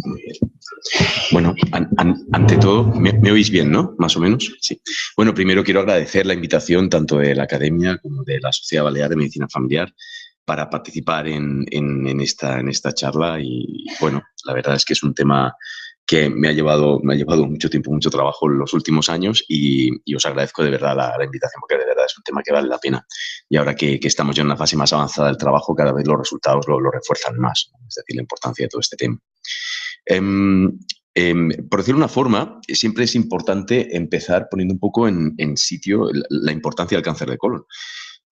Muy bien. Bueno, ante todo, ¿me oís bien, no? Más o menos, sí. Bueno, primero quiero agradecer la invitación tanto de la Academia como de la Sociedad Balear de Medicina Familiar para participar en esta charla y, bueno, la verdad es que es un tema que me ha llevado mucho tiempo, mucho trabajo en los últimos años y os agradezco de verdad la invitación porque de verdad es un tema que vale la pena. Y ahora que estamos ya en una fase más avanzada del trabajo, cada vez los resultados lo refuerzan más, ¿no? Es decir, la importancia de todo este tema. Por decirlo de una forma, siempre es importante empezar poniendo un poco en sitio la importancia del cáncer de colon.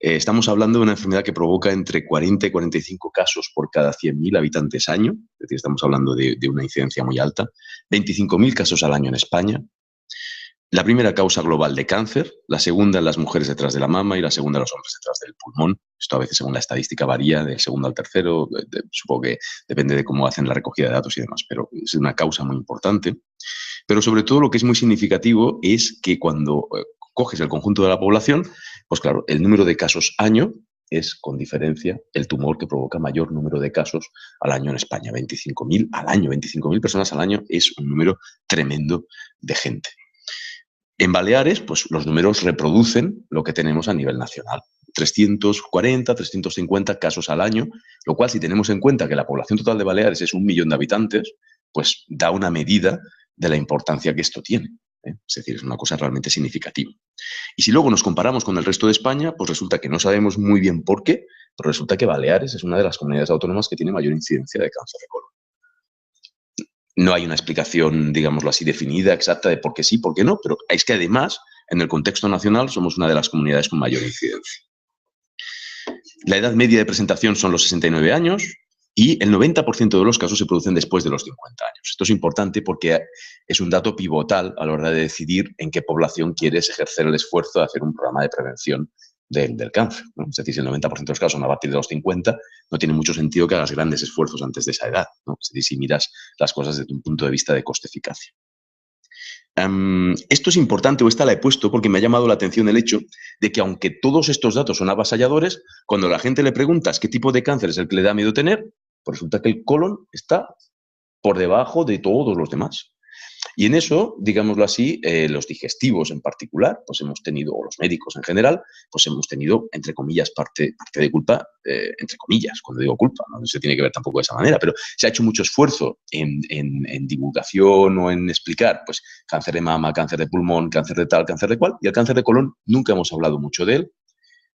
Estamos hablando de una enfermedad que provoca entre 40 y 45 casos por cada 100.000 habitantes año, es decir, estamos hablando de una incidencia muy alta, 25.000 casos al año en España. La primera causa global de cáncer, la segunda en las mujeres detrás de la mama y la segunda en los hombres detrás del pulmón. Esto a veces según la estadística varía del segundo al tercero, supongo que depende de cómo hacen la recogida de datos y demás, pero es una causa muy importante. Pero sobre todo lo que es muy significativo es que cuando coges el conjunto de la población, pues claro, el número de casos año es con diferencia el tumor que provoca mayor número de casos al año en España. 25.000 al año, 25.000 personas al año es un número tremendo de gente. En Baleares, pues los números reproducen lo que tenemos a nivel nacional. 340, 350 casos al año, lo cual si tenemos en cuenta que la población total de Baleares es 1 millón de habitantes, pues da una medida de la importancia que esto tiene. Es decir, es una cosa realmente significativa. Y si luego nos comparamos con el resto de España, pues resulta que no sabemos muy bien por qué, pero resulta que Baleares es una de las comunidades autónomas que tiene mayor incidencia de cáncer de colon. No hay una explicación, digámoslo así, definida, exacta de por qué sí, por qué no, pero es que además, en el contexto nacional, somos una de las comunidades con mayor incidencia. La edad media de presentación son los 69 años y el 90% de los casos se producen después de los 50 años. Esto es importante porque es un dato pivotal a la hora de decidir en qué población quieres ejercer el esfuerzo de hacer un programa de prevención del cáncer, ¿no? Es decir, si el 90% de los casos son a partir de los 50, no tiene mucho sentido que hagas grandes esfuerzos antes de esa edad, ¿no? Es decir, si miras las cosas desde un punto de vista de coste-eficacia. Esto es importante, o esta la he puesto porque me ha llamado la atención el hecho de que aunque todos estos datos son avasalladores, cuando a la gente le preguntas qué tipo de cáncer es el que le da miedo tener, pues resulta que el colon está por debajo de todos los demás. Y en eso, digámoslo así, los digestivos en particular, pues hemos tenido, o los médicos en general, pues hemos tenido, entre comillas, parte de culpa, entre comillas, cuando digo culpa, no se tiene que ver tampoco de esa manera, pero se ha hecho mucho esfuerzo en divulgación o en explicar, pues, cáncer de mama, cáncer de pulmón, cáncer de tal, cáncer de cual, y el cáncer de colon nunca hemos hablado mucho de él.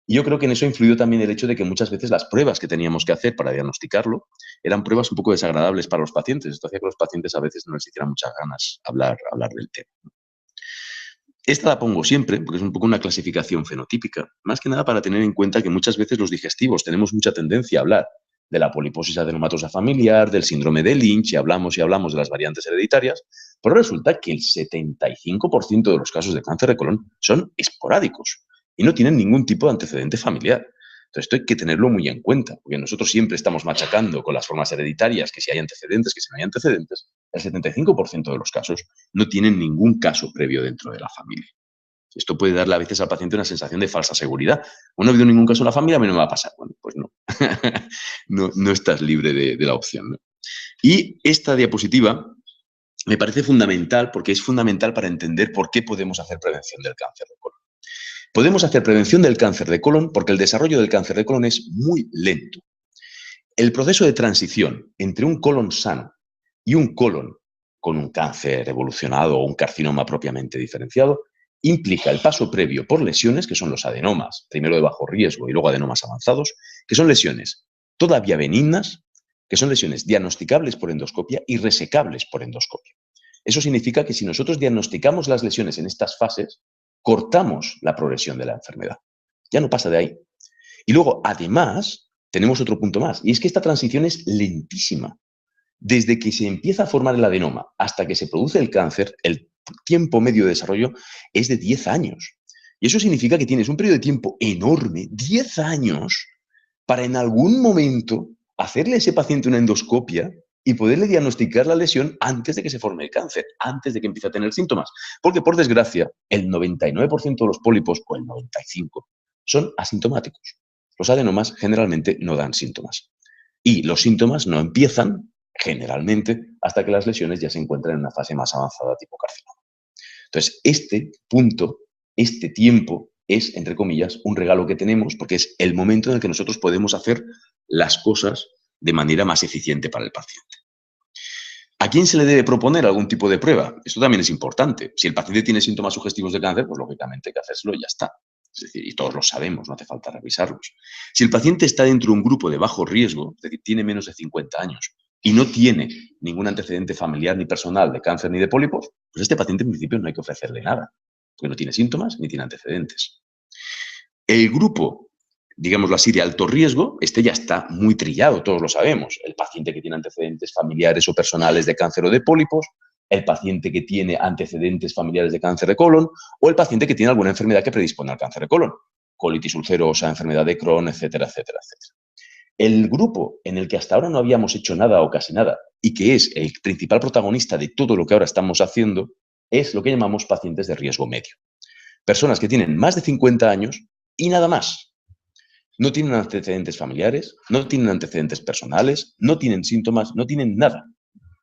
Y yo creo que en eso ha influido también el hecho de que muchas veces las pruebas que teníamos que hacer para diagnosticarlo eran pruebas un poco desagradables para los pacientes. Esto hacía que los pacientes a veces no les hicieran muchas ganas hablar del tema. Esta la pongo siempre, porque es un poco una clasificación fenotípica, más que nada para tener en cuenta que muchas veces los digestivos tenemos mucha tendencia a hablar de la poliposis adenomatosa familiar, del síndrome de Lynch, y hablamos de las variantes hereditarias, pero resulta que el 75% de los casos de cáncer de colon son esporádicos y no tienen ningún tipo de antecedente familiar. Entonces, esto hay que tenerlo muy en cuenta, porque nosotros siempre estamos machacando con las formas hereditarias, que si hay antecedentes, que si no hay antecedentes. El 75% de los casos no tienen ningún caso previo dentro de la familia. Esto puede darle a veces al paciente una sensación de falsa seguridad. O no ha habido ningún caso en la familia, a mí no me va a pasar. Bueno, pues no. No estás libre de la opción, ¿no? Y esta diapositiva me parece fundamental porque es fundamental para entender por qué podemos hacer prevención del cáncer de colon. Podemos hacer prevención del cáncer de colon porque el desarrollo del cáncer de colon es muy lento. El proceso de transición entre un colon sano y un colon con un cáncer evolucionado o un carcinoma propiamente diferenciado implica el paso previo por lesiones, que son los adenomas, primero de bajo riesgo y luego adenomas avanzados, que son lesiones todavía benignas, que son lesiones diagnosticables por endoscopia y resecables por endoscopia. Eso significa que si nosotros diagnosticamos las lesiones en estas fases, cortamos la progresión de la enfermedad. Ya no pasa de ahí. Y luego, además, tenemos otro punto más, y es que esta transición es lentísima. Desde que se empieza a formar el adenoma hasta que se produce el cáncer, el tiempo medio de desarrollo es de 10 años. Y eso significa que tienes un periodo de tiempo enorme, 10 años, para en algún momento hacerle a ese paciente una endoscopia y poderle diagnosticar la lesión antes de que se forme el cáncer, antes de que empiece a tener síntomas. Porque, por desgracia, el 99% de los pólipos, o el 95%, son asintomáticos. Los adenomas generalmente no dan síntomas. Y los síntomas no empiezan generalmente, hasta que las lesiones ya se encuentran en una fase más avanzada tipo carcinoma. Entonces, este punto, este tiempo es, entre comillas, un regalo que tenemos porque es el momento en el que nosotros podemos hacer las cosas de manera más eficiente para el paciente. ¿A quién se le debe proponer algún tipo de prueba? Esto también es importante. Si el paciente tiene síntomas sugestivos de cáncer, pues lógicamente hay que hacérselo y ya está. Es decir, y todos lo sabemos, no hace falta revisarlos. Si el paciente está dentro de un grupo de bajo riesgo, es decir, tiene menos de 50 años y no tiene ningún antecedente familiar ni personal de cáncer ni de pólipos, pues a este paciente en principio no hay que ofrecerle nada, porque no tiene síntomas ni tiene antecedentes. El grupo, digámoslo así, de alto riesgo, este ya está muy trillado, todos lo sabemos. El paciente que tiene antecedentes familiares o personales de cáncer o de pólipos, el paciente que tiene antecedentes familiares de cáncer de colon o el paciente que tiene alguna enfermedad que predispone al cáncer de colon, colitis ulcerosa, enfermedad de Crohn, etcétera, etcétera, etcétera. El grupo en el que hasta ahora no habíamos hecho nada o casi nada y que es el principal protagonista de todo lo que ahora estamos haciendo es lo que llamamos pacientes de riesgo medio. Personas que tienen más de 50 años y nada más. No tienen antecedentes familiares, no tienen antecedentes personales, no tienen síntomas, no tienen nada.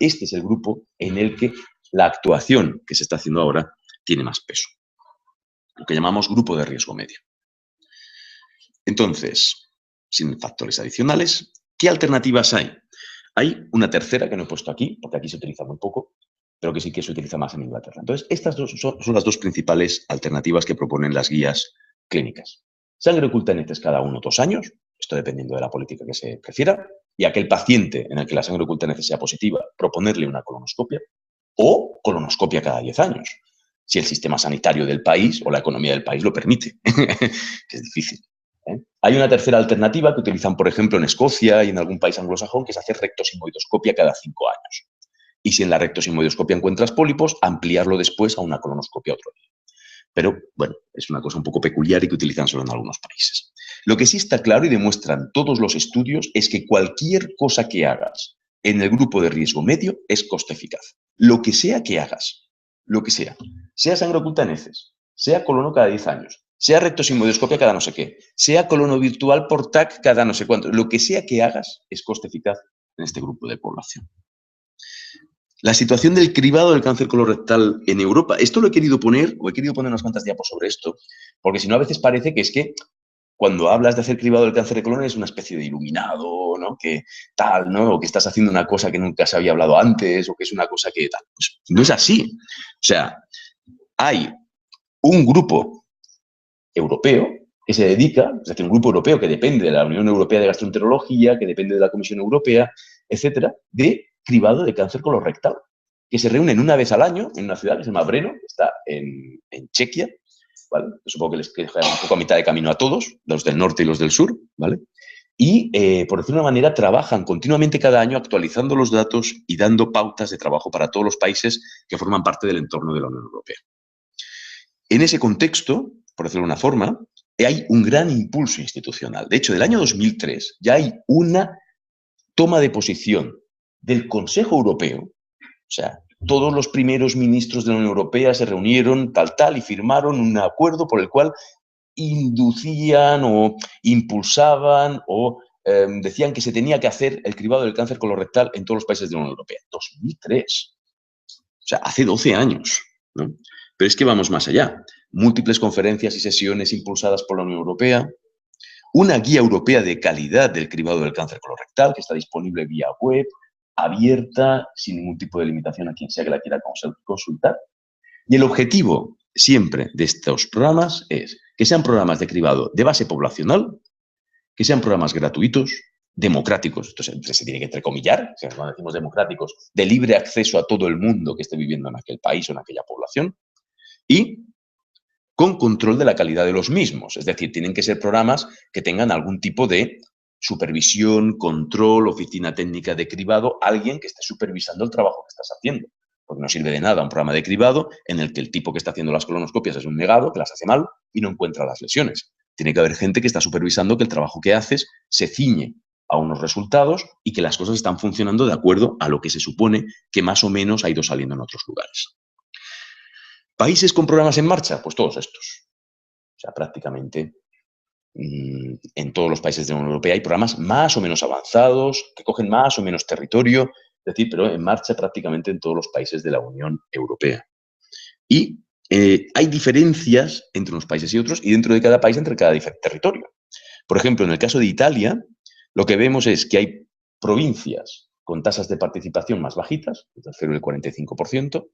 Este es el grupo en el que la actuación que se está haciendo ahora tiene más peso. Lo que llamamos grupo de riesgo medio. Entonces, sin factores adicionales, ¿qué alternativas hay? Hay una tercera que no he puesto aquí, porque aquí se utiliza muy poco, pero que sí que se utiliza más en Inglaterra. Entonces, estas dos son las dos principales alternativas que proponen las guías clínicas. Sangre oculta en heces cada 1 o 2 años, esto dependiendo de la política que se prefiera, y aquel paciente en el que la sangre oculta en heces sea positiva, proponerle una colonoscopia o colonoscopia cada 10 años, si el sistema sanitario del país o la economía del país lo permite, que es difícil. Hay una tercera alternativa que utilizan, por ejemplo, en Escocia y en algún país anglosajón, que es hacer rectosigmoidoscopia cada 5 años. Y si en la rectosigmoidoscopia encuentras pólipos, ampliarlo después a una colonoscopia otro día. Pero, bueno, es una cosa un poco peculiar y que utilizan solo en algunos países. Lo que sí está claro y demuestran todos los estudios es que cualquier cosa que hagas en el grupo de riesgo medio es coste eficaz. Lo que sea que hagas, lo que sea sangre oculta en heces, sea colono cada 10 años, sea rectosigmoidoscopia cada no sé qué, sea colono virtual por TAC cada no sé cuánto, lo que sea que hagas es coste eficaz en este grupo de población. La situación del cribado del cáncer colorectal en Europa. Esto lo he querido poner, o he querido poner unas cuantas diapos sobre esto, porque si no a veces parece que es que cuando hablas de hacer cribado del cáncer de colon es una especie de iluminado, ¿no? Que tal, ¿no? O que estás haciendo una cosa que nunca se había hablado antes, o que es una cosa que tal. Pues no es así. O sea, hay un grupo europeo que se dedica, es decir, un grupo europeo que depende de la Unión Europea de Gastroenterología, que depende de la Comisión Europea, etcétera, de cribado de cáncer colorectal, que se reúnen una vez al año en una ciudad que se llama Brno, que está en Chequia, ¿vale? Supongo que les queda un poco a mitad de camino a todos, los del norte y los del sur, ¿vale? Y, por decirlo de una manera, trabajan continuamente cada año actualizando los datos y dando pautas de trabajo para todos los países que forman parte del entorno de la Unión Europea. En ese contexto, por decirlo de una forma, hay un gran impulso institucional. De hecho, del año 2003 ya hay una toma de posición del Consejo Europeo, o sea, todos los primeros ministros de la Unión Europea se reunieron tal y firmaron un acuerdo por el cual inducían o impulsaban o decían que se tenía que hacer el cribado del cáncer colorectal en todos los países de la Unión Europea. 2003. O sea, hace 12 años, ¿no? Pero es que vamos más allá. Múltiples conferencias y sesiones impulsadas por la Unión Europea, una guía europea de calidad del cribado del cáncer colorectal que está disponible vía web, abierta, sin ningún tipo de limitación a quien sea que la quiera consultar. Y el objetivo siempre de estos programas es que sean programas de cribado de base poblacional, que sean programas gratuitos, democráticos, entonces se tiene que entrecomillar, cuando decimos democráticos, de libre acceso a todo el mundo que esté viviendo en aquel país o en aquella población, y con control de la calidad de los mismos. Es decir, tienen que ser programas que tengan algún tipo de supervisión, control, oficina técnica de cribado, alguien que esté supervisando el trabajo que estás haciendo. Porque no sirve de nada un programa de cribado en el que el tipo que está haciendo las colonoscopias es un negado, que las hace mal y no encuentra las lesiones. Tiene que haber gente que está supervisando que el trabajo que haces se ciñe a unos resultados y que las cosas están funcionando de acuerdo a lo que se supone que más o menos ha ido saliendo en otros lugares. ¿Países con programas en marcha? Pues todos estos. O sea, prácticamente en todos los países de la Unión Europea hay programas más o menos avanzados, que cogen más o menos territorio, Es decir, pero en marcha prácticamente en todos los países de la Unión Europea. Y hay diferencias entre unos países y otros, y dentro de cada país entre cada territorio. Por ejemplo, en el caso de Italia, lo que vemos es que hay provincias con tasas de participación más bajitas, entre el 0 y el 45%,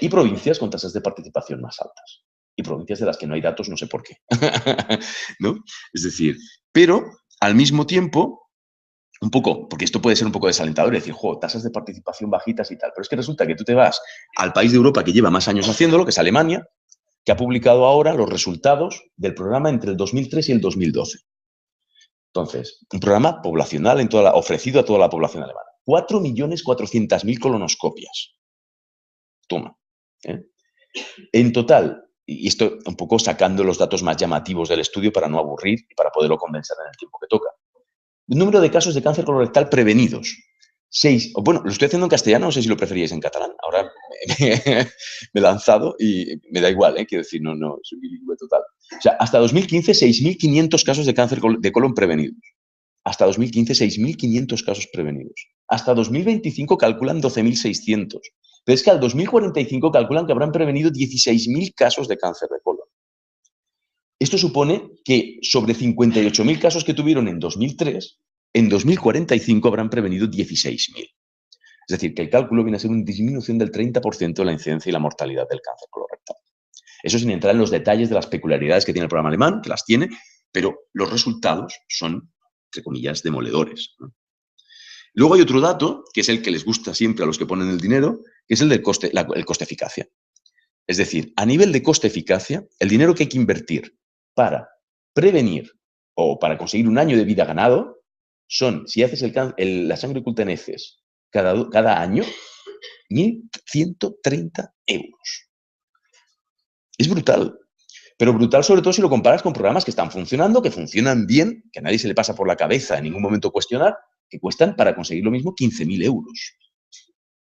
y provincias con tasas de participación más altas. Y provincias de las que no hay datos, no sé por qué. ¿No? Es decir, pero al mismo tiempo, un poco, porque esto puede ser un poco desalentador, decir, jo, tasas de participación bajitas y tal, pero es que resulta que tú te vas al país de Europa que lleva más años haciéndolo, que es Alemania, que ha publicado ahora los resultados del programa entre el 2003 y el 2012. Entonces, un programa poblacional ofrecido a toda la población alemana. 4.400.000 colonoscopias. Toma. En total, y esto un poco sacando los datos más llamativos del estudio para no aburrir y para poderlo condensar en el tiempo que toca. El número de casos de cáncer colorectal prevenidos. 6. Bueno, lo estoy haciendo en castellano, no sé si lo preferíais en catalán. Ahora me he lanzado y me da igual, quiero decir, no, soy bilingüe total. O sea, hasta 2015, 6.500 casos de cáncer de colon prevenidos. Hasta 2015, 6.500 casos prevenidos. Hasta 2025 calculan 12.600. Pero es que al 2045 calculan que habrán prevenido 16.000 casos de cáncer de colon. Esto supone que sobre 58.000 casos que tuvieron en 2003, en 2045 habrán prevenido 16.000. Es decir, que el cálculo viene a ser una disminución del 30% de la incidencia y la mortalidad del cáncer colorectal. Eso sin entrar en los detalles de las peculiaridades que tiene el programa alemán, que las tiene, pero los resultados son, entre comillas, demoledores, ¿no? Luego hay otro dato, que es el que les gusta siempre a los que ponen el dinero, que es el del el coste-eficacia. Es decir, a nivel de coste-eficacia, el dinero que hay que invertir para prevenir o para conseguir un año de vida ganado son, si haces la sangre oculta en heces cada año, 1.130 euros. Es brutal. Pero brutal sobre todo si lo comparas con programas que están funcionando, que funcionan bien, que a nadie se le pasa por la cabeza en ningún momento cuestionar, que cuestan para conseguir lo mismo 15.000 euros,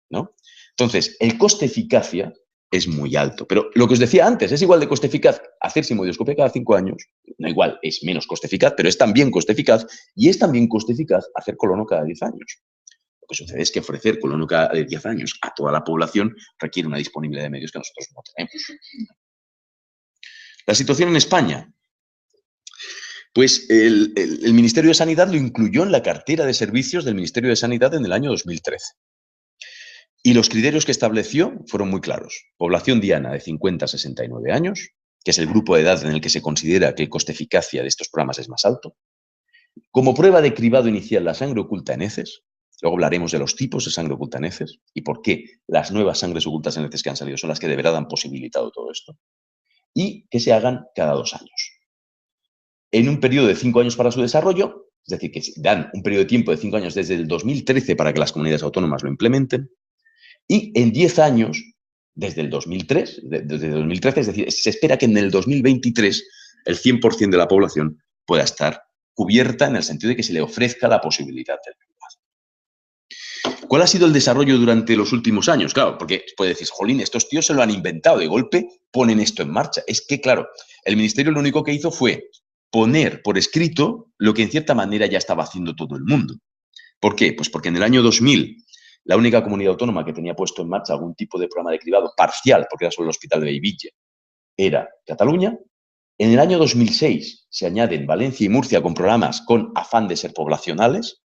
¿no? Entonces, el coste-eficacia es muy alto. Pero lo que os decía antes, es igual de coste eficaz hacer simodioscopia cada 5 años, no igual, es menos coste eficaz, pero es también coste eficaz, y es también coste eficaz hacer colono cada 10 años. Lo que sucede es que ofrecer colono cada 10 años a toda la población requiere una disponibilidad de medios que nosotros no tenemos. La situación en España. Pues el Ministerio de Sanidad lo incluyó en la cartera de servicios del Ministerio de Sanidad en el año 2013. Y los criterios que estableció fueron muy claros. Población diana de 50 a 69 años, que es el grupo de edad en el que se considera que el coste-eficacia de estos programas es más alto. Como prueba de cribado inicial, la sangre oculta en heces. Luego hablaremos de los tipos de sangre oculta en heces y por qué las nuevas sangres ocultas en heces que han salido son las que de verdad han posibilitado todo esto. Y que se hagan cada 2 años. En un periodo de 5 años para su desarrollo, es decir, que dan un periodo de tiempo de 5 años desde el 2013 para que las comunidades autónomas lo implementen, y en 10 años, desde el 2003, desde 2013, es decir, se espera que en el 2023 el 100% de la población pueda estar cubierta en el sentido de que se le ofrezca la posibilidad del cribado. ¿Cuál ha sido el desarrollo durante los últimos años? Claro, porque puede decir, jolín, estos tíos se lo han inventado, de golpe ponen esto en marcha. Es que, claro, el ministerio lo único que hizo fue poner por escrito lo que en cierta manera ya estaba haciendo todo el mundo. ¿Por qué? Pues porque en el año 2000 la única comunidad autónoma que tenía puesto en marcha algún tipo de programa de cribado parcial, porque era solo el Hospital de Bellvitge, era Cataluña. En el año 2006 se añaden Valencia y Murcia con programas con afán de ser poblacionales,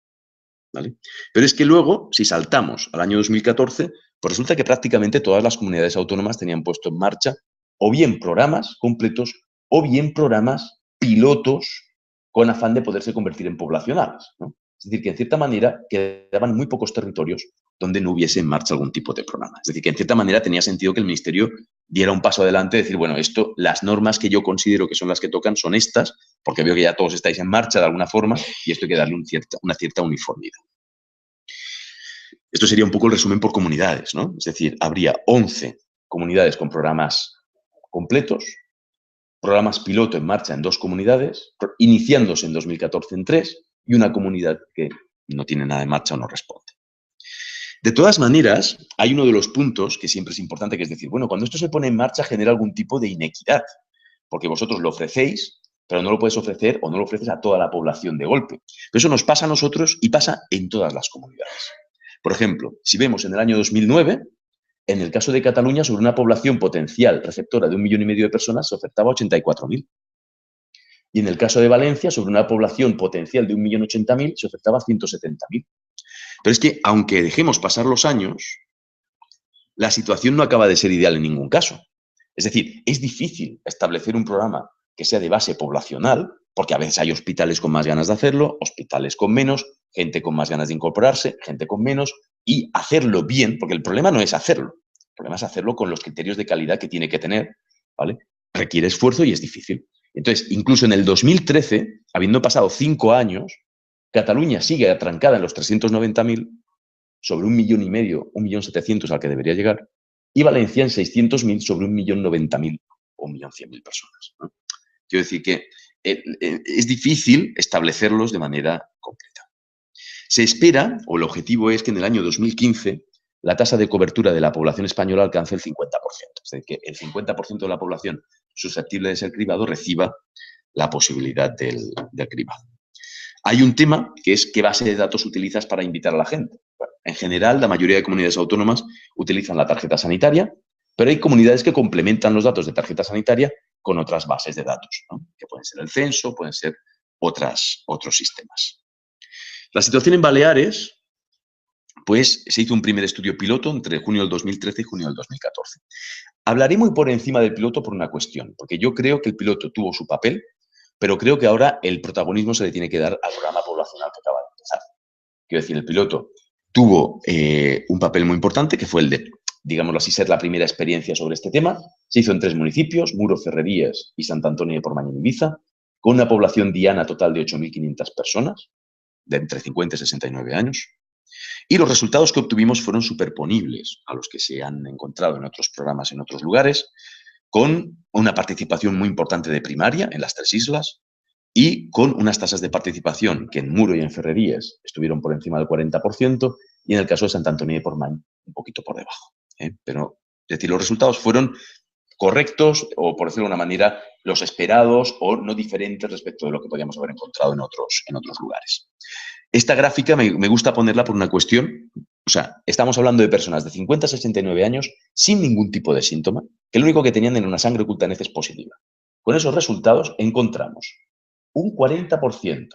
¿vale? Pero es que luego, si saltamos al año 2014, pues resulta que prácticamente todas las comunidades autónomas tenían puesto en marcha o bien programas completos o bien programas pilotos con afán de poderse convertir en poblacionales, ¿no? Es decir, que en cierta manera quedaban muy pocos territorios donde no hubiese en marcha algún tipo de programa. Es decir, que en cierta manera tenía sentido que el Ministerio diera un paso adelante y decir, bueno, las normas que yo considero que son las que tocan son estas, porque veo que ya todos estáis en marcha de alguna forma y esto hay que darle una cierta uniformidad. Esto sería un poco el resumen por comunidades, ¿no? Es decir, habría 11 comunidades con programas completos, programas piloto en marcha en 2 comunidades, iniciándose en 2014 en 3 y una comunidad que no tiene nada en marcha o no responde. De todas maneras, hay uno de los puntos que siempre es importante, que es decir, bueno, cuando esto se pone en marcha genera algún tipo de inequidad, porque vosotros lo ofrecéis, pero no lo puedes ofrecer o no lo ofreces a toda la población de golpe. Pero eso nos pasa a nosotros y pasa en todas las comunidades. Por ejemplo, si vemos en el año 2009, en el caso de Cataluña, sobre una población potencial receptora de 1,5 millones de personas, se ofertaba 84.000. Y en el caso de Valencia, sobre una población potencial de 1.080.000, se ofertaba 170.000. Pero es que, aunque dejemos pasar los años, la situación no acaba de ser ideal en ningún caso. Es decir, es difícil establecer un programa que sea de base poblacional, porque a veces hay hospitales con más ganas de hacerlo, hospitales con menos, gente con más ganas de incorporarse, gente con menos, y hacerlo bien, porque el problema no es hacerlo, el problema es hacerlo con los criterios de calidad que tiene que tener, ¿vale? Requiere esfuerzo y es difícil. Entonces, incluso en el 2013, habiendo pasado 5 años, Cataluña sigue atrancada en los 390.000, sobre 1,5 millones, 1.700.000 al que debería llegar, y Valencia en 600.000 sobre 1.090.000 o 1.100.000 personas, ¿no? Quiero decir que es difícil establecerlos de manera concreta. Se espera, o el objetivo es que en el año 2015 la tasa de cobertura de la población española alcance el 50%, es decir, que el 50% de la población susceptible de ser cribado reciba la posibilidad del cribado. Hay un tema que es qué base de datos utilizas para invitar a la gente. Bueno, en general, la mayoría de comunidades autónomas utilizan la tarjeta sanitaria, pero hay comunidades que complementan los datos de tarjeta sanitaria con otras bases de datos, ¿no? Que pueden ser el censo, pueden ser otros sistemas. La situación en Baleares, pues se hizo un primer estudio piloto entre junio del 2013 y junio del 2014. Hablaré muy por encima del piloto por una cuestión, porque yo creo que el piloto tuvo su papel, pero creo que ahora el protagonismo se le tiene que dar al programa poblacional que acaba de empezar. Quiero decir, el piloto tuvo un papel muy importante, que fue el de, digámoslo así, ser la primera experiencia sobre este tema. Se hizo en 3 municipios, Muro, Ferrerías y Sant Antoni de Portmany en Ibiza, con una población diana total de 8.500 personas, de entre 50 y 69 años. Y los resultados que obtuvimos fueron superponibles a los que se han encontrado en otros programas en otros lugares, con una participación muy importante de primaria en las 3 islas y con unas tasas de participación que en Muro y en Ferrerías estuvieron por encima del 40% y en el caso de Sant Antoni de Portmany un poquito por debajo. Pero, es decir, los resultados fueron correctos o, por decirlo de una manera, los esperados o no diferentes respecto de lo que podíamos haber encontrado en otros lugares. Esta gráfica me gusta ponerla por una cuestión. O sea, estamos hablando de personas de 50 a 69 años sin ningún tipo de síntoma, que lo único que tenían era una sangre oculta en heces positiva. Con esos resultados encontramos un 40%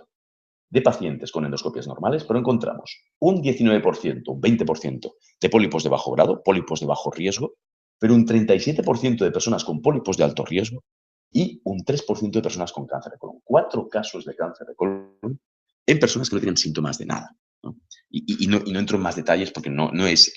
de pacientes con endoscopias normales, pero encontramos un 19%, un 20% de pólipos de bajo grado, pólipos de bajo riesgo, pero un 37% de personas con pólipos de alto riesgo y un 3% de personas con cáncer de colon. 4 casos de cáncer de colon en personas que no tienen síntomas de nada, ¿no? Y no entro en más detalles porque no es,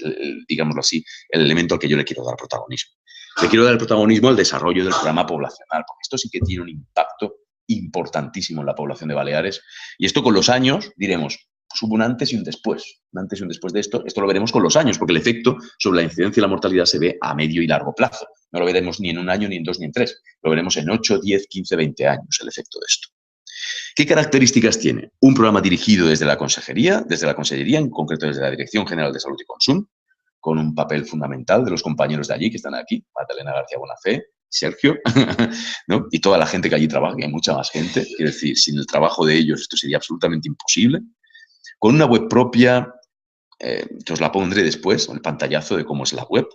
digámoslo así, el elemento al que yo le quiero dar protagonismo. Le quiero dar el protagonismo al desarrollo del programa poblacional, porque esto sí que tiene un impacto importantísimo en la población de Baleares. Y esto con los años, diremos, pues hubo un antes y un después. Un antes y un después de esto. Esto lo veremos con los años, porque el efecto sobre la incidencia y la mortalidad se ve a medio y largo plazo. No lo veremos ni en 1 año, ni en 2, ni en 3. Lo veremos en 8, 10, 15, 20 años, el efecto de esto. ¿Qué características tiene? Un programa dirigido desde la Consellería, en concreto desde la Dirección General de Salud y Consumo, con un papel fundamental de los compañeros de allí que están aquí, Magdalena García Bonafé, Sergio, ¿no? Y toda la gente que allí trabaja, que hay mucha más gente. Quiero decir, sin el trabajo de ellos esto sería absolutamente imposible. Con una web propia, que os la pondré después, el pantallazo de cómo es la web,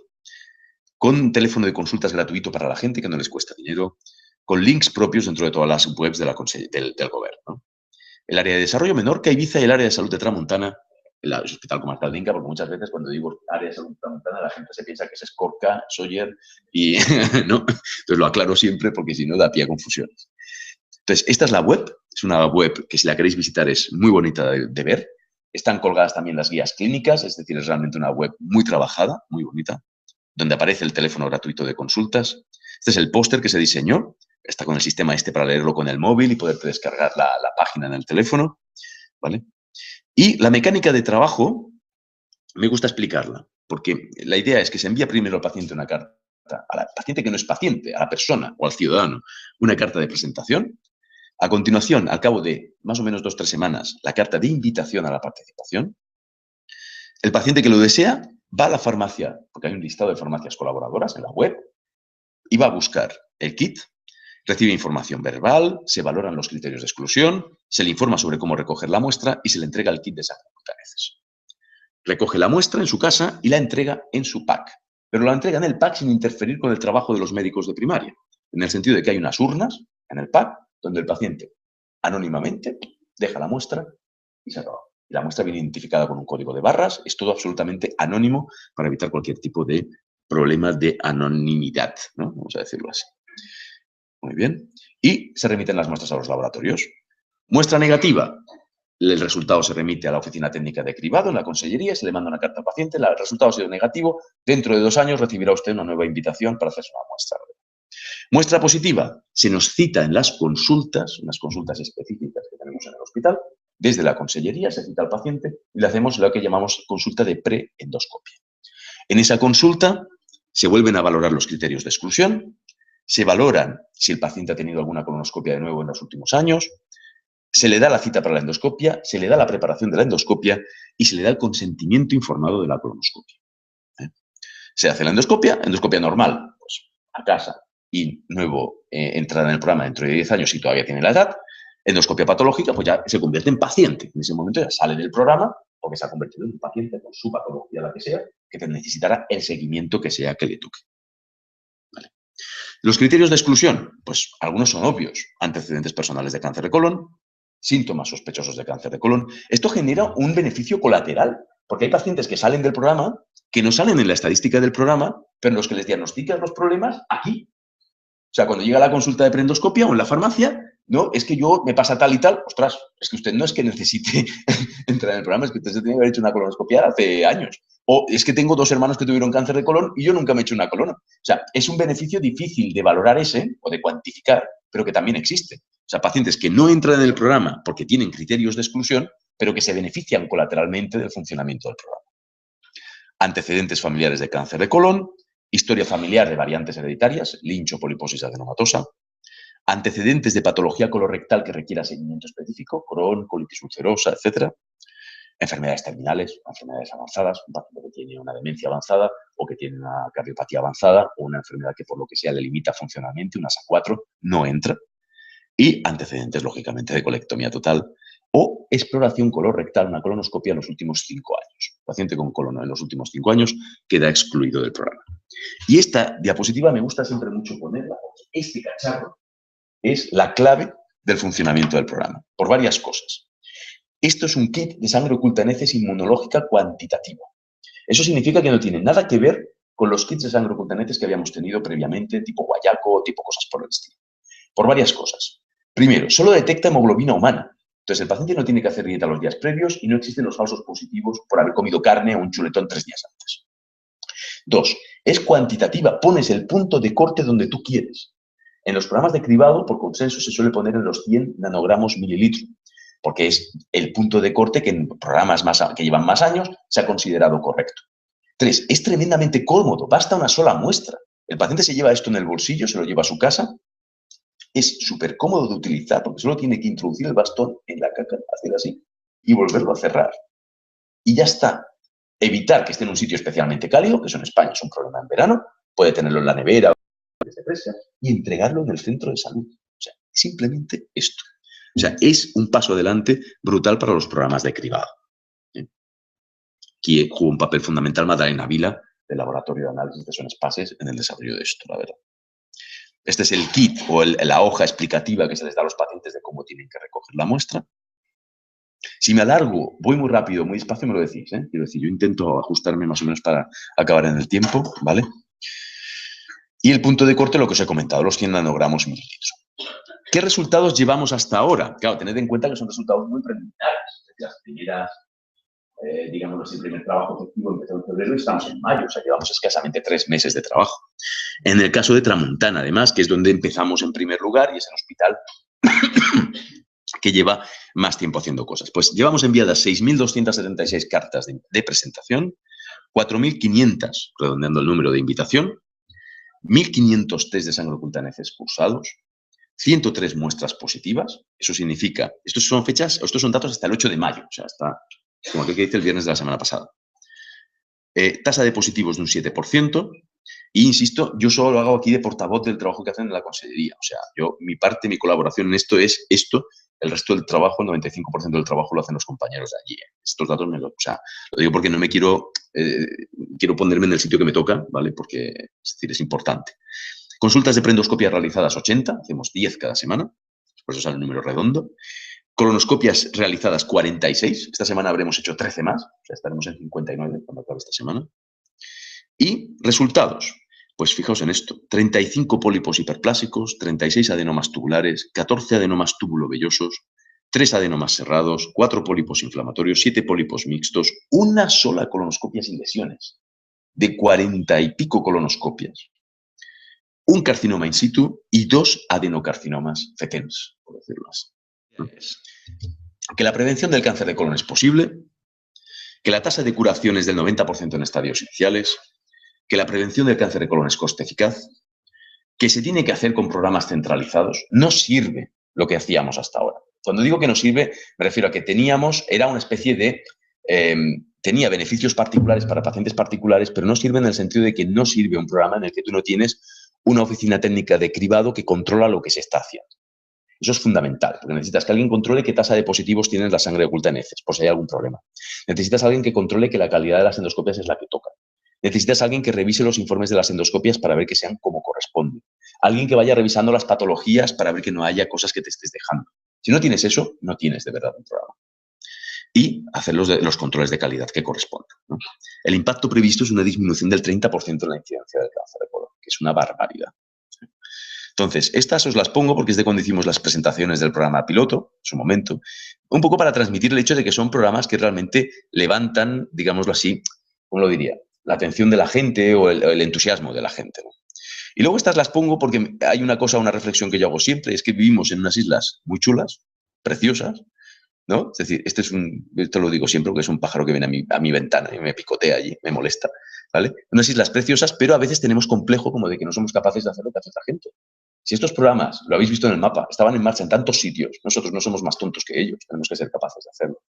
con un teléfono de consultas gratuito para la gente que no les cuesta dinero, con links propios dentro de todas las webs de del gobierno, ¿no? El área de desarrollo Menorca, Ibiza y el área de salud de Tramuntana, el Hospital Comarcal de Inca, porque muchas veces cuando digo área de salud de Tramuntana la gente se piensa que es Escorca, Sóller y no. Entonces lo aclaro siempre porque si no da pie a confusiones. Entonces, esta es la web, es una web que si la queréis visitar es muy bonita de ver. Están colgadas también las guías clínicas, es decir, es realmente una web muy trabajada, muy bonita, donde aparece el teléfono gratuito de consultas. Este es el póster que se diseñó. Está con el sistema este para leerlo con el móvil y poderte descargar la página en el teléfono, ¿vale? Y la mecánica de trabajo me gusta explicarla, porque la idea es que se envía primero al paciente una carta, al paciente que no es paciente, a la persona o al ciudadano, una carta de presentación. A continuación, al cabo de más o menos 2 o 3 semanas, la carta de invitación a la participación. El paciente que lo desea va a la farmacia, porque hay un listado de farmacias colaboradoras en la web, y va a buscar el kit. Recibe información verbal, se valoran los criterios de exclusión, se le informa sobre cómo recoger la muestra y se le entrega el kit de sangre oculta en heces. recoge la muestra en su casa y la entrega en su PAC. Pero la entrega en el PAC sin interferir con el trabajo de los médicos de primaria, en el sentido de que hay unas urnas en el PAC donde el paciente anónimamente deja la muestra y se acaba. Y la muestra viene identificada con un código de barras, es todo absolutamente anónimo para evitar cualquier tipo de problema de anonimidad, ¿no? Vamos a decirlo así. Muy bien. Y se remiten las muestras a los laboratorios. Muestra negativa. El resultado se remite a la oficina técnica de cribado en la consellería, se le manda una carta al paciente, el resultado ha sido negativo, dentro de 2 años recibirá usted una nueva invitación para hacerse una muestra. Muestra positiva, se nos cita en las consultas, unas consultas específicas que tenemos en el hospital, desde la consellería se cita al paciente y le hacemos lo que llamamos consulta de preendoscopia. En esa consulta se vuelven a valorar los criterios de exclusión, se valoran si el paciente ha tenido alguna colonoscopia de nuevo en los últimos años, se le da la cita para la endoscopia, se le da la preparación de la endoscopia y se le da el consentimiento informado de la colonoscopia. Se hace la endoscopia normal, pues a casa y nuevo entrar en el programa dentro de 10 años si todavía tiene la edad. Endoscopia patológica, pues ya se convierte en paciente. En ese momento ya sale del programa porque se ha convertido en un paciente con su patología, la que sea, que necesitará el seguimiento que sea que le toque. ¿Vale? Los criterios de exclusión, pues algunos son obvios. Antecedentes personales de cáncer de colon, síntomas sospechosos de cáncer de colon. Esto genera un beneficio colateral, porque hay pacientes que salen del programa, que no salen en la estadística del programa, pero los que les diagnostican los problemas aquí. O sea, cuando llega la consulta de preendoscopia o en la farmacia, no, es que yo me pasa tal y tal, ostras, es que usted no es que necesite entrar en el programa, es que usted se tiene que haber hecho una colonoscopia hace años. O es que tengo 2 hermanos que tuvieron cáncer de colon y yo nunca me he hecho una colon. O sea, es un beneficio difícil de valorar ese o de cuantificar, pero que también existe. O sea, pacientes que no entran en el programa porque tienen criterios de exclusión, pero que se benefician colateralmente del funcionamiento del programa. Antecedentes familiares de cáncer de colon, historia familiar de variantes hereditarias, Lynch o poliposis adenomatosa, antecedentes de patología colorectal que requiera seguimiento específico, Crohn, colitis ulcerosa, etc. Enfermedades terminales, enfermedades avanzadas, un paciente que tiene una demencia avanzada o que tiene una cardiopatía avanzada o una enfermedad que por lo que sea le limita funcionalmente, una SA4, no entra. Y antecedentes, lógicamente, de colectomía total o exploración colorectal, una colonoscopia en los últimos 5 años. El paciente con colon en los últimos 5 años queda excluido del programa. Y esta diapositiva me gusta siempre mucho ponerla, porque este cacharro es la clave del funcionamiento del programa, por varias cosas. Esto es un kit de sangre oculta en heces inmunológica cuantitativa. Eso significa que no tiene nada que ver con los kits de sangre oculta en heces que habíamos tenido previamente, tipo guayaco o tipo cosas por el estilo. Por varias cosas. Primero, solo detecta hemoglobina humana. Entonces, el paciente no tiene que hacer dieta los días previos y no existen los falsos positivos por haber comido carne o un chuletón 3 días antes. 2, es cuantitativa. Pones el punto de corte donde tú quieres. En los programas de cribado, por consenso, se suele poner en los 100 nanogramos mililitro, porque es el punto de corte que en programas que llevan más años se ha considerado correcto. 3, es tremendamente cómodo. Basta una sola muestra. El paciente se lleva esto en el bolsillo, se lo lleva a su casa. Es súper cómodo de utilizar porque solo tiene que introducir el bastón en la caca, hacer así y volverlo a cerrar. Y ya está. Evitar que esté en un sitio especialmente cálido, que eso en España es un problema en verano, puede tenerlo en la nevera y entregarlo en el centro de salud. O sea, simplemente esto. O sea, es un paso adelante brutal para los programas de cribado. Aquí jugó un papel fundamental Magdalena Vila, del Laboratorio de Análisis de Son-Espaces, en el desarrollo de esto, la verdad. Este es el kit o la hoja explicativa que se les da a los pacientes de cómo tienen que recoger la muestra. Si me alargo, voy muy rápido, muy despacio, me lo decís, ¿eh? Quiero decir, yo intento ajustarme más o menos para acabar en el tiempo, ¿vale? Y el punto de corte, lo que os he comentado, los 100 nanogramos mililitros. ¿Qué resultados llevamos hasta ahora? Claro, tened en cuenta que son resultados muy preliminares. Las primeras, digamos, el primer trabajo efectivo empezó en febrero y estamos en mayo, o sea, llevamos escasamente 3 meses de trabajo. En el caso de Tramuntana, además, que es donde empezamos en primer lugar y es el hospital que lleva más tiempo haciendo cosas. Pues llevamos enviadas 6.276 cartas de presentación, 4.500, redondeando el número de invitación, 1.500 test de sangre oculta en heces cursados, 103 muestras positivas. Eso significa, estos son fechas, estos son datos hasta el 8 de mayo, o sea, hasta como aquel que dice el viernes de la semana pasada. Tasa de positivos de un 7%. Y insisto, yo solo lo hago aquí de portavoz del trabajo que hacen en la consellería. O sea, yo, mi parte, mi colaboración en esto es esto, El resto del trabajo, el 95% del trabajo lo hacen los compañeros de allí. Estos datos o sea, lo digo porque no me quiero ponerme en el sitio que me toca, ¿vale? Porque, es decir, es importante. Consultas de preendoscopia realizadas 80, hacemos 10 cada semana, por eso sale un número redondo. Colonoscopias realizadas 46, esta semana habremos hecho 13 más, o sea, estaremos en 59 cuando acabe esta semana. Y resultados, pues fijaos en esto, 35 pólipos hiperplásicos, 36 adenomas tubulares, 14 adenomas tubulovellosos, 3 adenomas cerrados, 4 pólipos inflamatorios, 7 pólipos mixtos, una sola colonoscopia sin lesiones, de 40 y pico colonoscopias, un carcinoma in situ y 2 adenocarcinomas fetens, por decirlo así. Que la prevención del cáncer de colon es posible, que la tasa de curación es del 90% en estadios iniciales, que la prevención del cáncer de colon es coste eficaz, que se tiene que hacer con programas centralizados. No sirve lo que hacíamos hasta ahora. Cuando digo que no sirve, me refiero a que era una especie de, tenía beneficios particulares para pacientes particulares, pero no sirve en el sentido de que no sirve un programa en el que tú no tienes una oficina técnica de cribado que controla lo que se está haciendo. Eso es fundamental, porque necesitas que alguien controle qué tasa de positivos tienes la sangre oculta en heces, por si hay algún problema. Necesitas a alguien que controle que la calidad de las endoscopias es la que toca. Necesitas a alguien que revise los informes de las endoscopias para ver que sean como corresponde. Alguien que vaya revisando las patologías para ver que no haya cosas que te estés dejando. Si no tienes eso, no tienes de verdad un programa. Y hacer los controles de calidad que correspondan, ¿no? El impacto previsto es una disminución del 30% en la incidencia del cáncer de colon, que es una barbaridad. Entonces, estas os las pongo porque es de cuando hicimos las presentaciones del programa piloto, en su momento, un poco para transmitir el hecho de que son programas que realmente levantan, digámoslo así, ¿cómo lo diría?, la atención de la gente o el entusiasmo de la gente, ¿no? Y luego estas las pongo porque hay una reflexión que yo hago siempre, es que vivimos en unas islas muy chulas, preciosas, ¿no? Es decir, esto lo digo siempre porque es un pájaro que viene a mi ventana y me picotea allí, me molesta, ¿vale? Unas islas preciosas, pero a veces tenemos complejo como de que no somos capaces de hacer lo que hace esta gente. Si estos programas, lo habéis visto en el mapa, estaban en marcha en tantos sitios, nosotros no somos más tontos que ellos, tenemos que ser capaces de hacerlo.